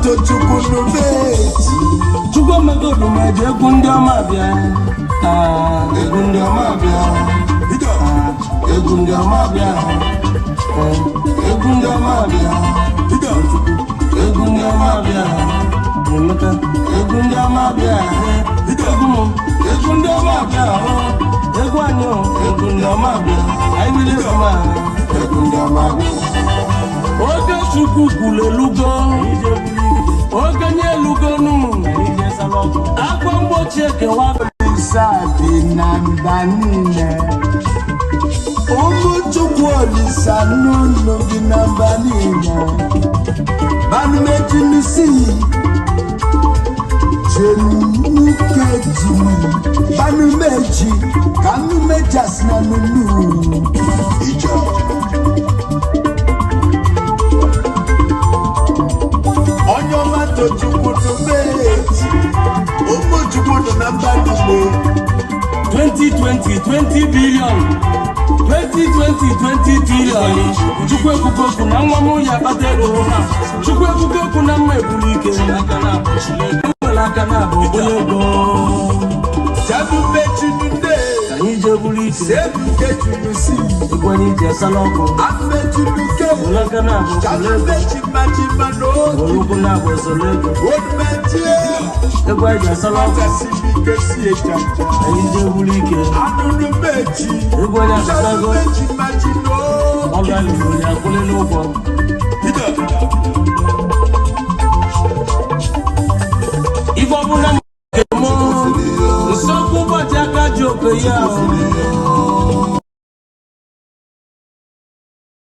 mato chukunu beti chukwu megodu meje egwu ndị ọma bịa egwu ndị ọma bịa egwu ndị ọma bịa egwu ndị ọma bịa egwu ndị ọma bịa Emeka egwu ndị ọma bịa egwu ndị ọma bịa egwu anyị egwu ndị ọma bịa anyị biri ọma egwu ndị ọma bịa oge chukwu kwuru elugo oge nye elugo n'ụmụ akwa mgbochi ekewa Sabi na mba niile ụmụ chukwu olisa n'ụlọ gị na mba niile banumeji n'isi jenukeji banumeji ka nnumeji asina n'unu ija onye ọma tochukwu n'ubeti ụmụ chukwu nọ na mba niile 2020 20 billion 2020 20 trillion chukwu ekwugoku na nwa m ya akpata ego chukwu ekwugoku na mma ebulu ike nwere aka na abụ onye ego jabumechunude anyị je bulu ike sebukechunusi egwanye ije asala ọkụ amechunuke nwere aka na abụ jalubechimachimano olugwu na abụ osolo ego odumetie egwu eji asala ọkụ atasibikesi ejaja anyị je bulu ike anụnụmechi egwanye asalago jalubechimachino ọlụ alụrụ ya akwụle n'ụgwọ ife ọbụla nsogbu ụbọchị aka ji oke ya